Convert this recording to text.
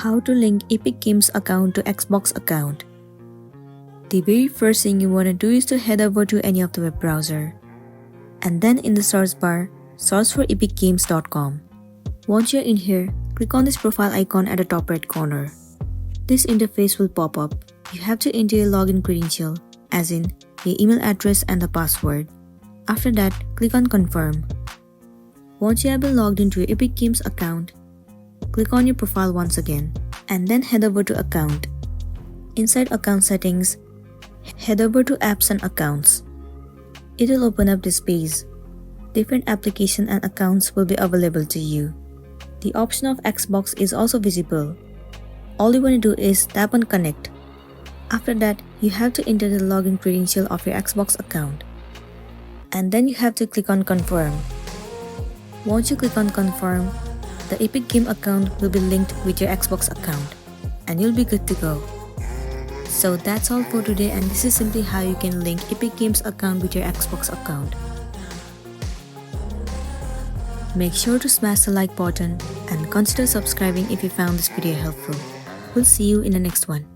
How to link Epic Games account to Xbox account. The very first thing you want to do is to head over to any of the web browser. And then in the search bar, search for epicgames.com. Once you're in here, click on this profile icon at the top right corner. This interface will pop up. You have to enter your login credential, as in your email address and the password. After that, click on confirm. Once you have been logged into your Epic Games account, click on your profile once again, and then head over to account. Inside account settings, head over to apps and accounts. It will open up this page. Different applications and accounts will be available to you. The option of Xbox is also visible. All you want to do is tap on connect. After that, you have to enter the login credential of your Xbox account. And then you have to click on confirm. Once you click on confirm, the Epic Game account will be linked with your Xbox account, and you'll be good to go. So that's all for today, and this is simply how you can link Epic Games account with your Xbox account. Make sure to smash the like button and consider subscribing if you found this video helpful. We'll see you in the next one.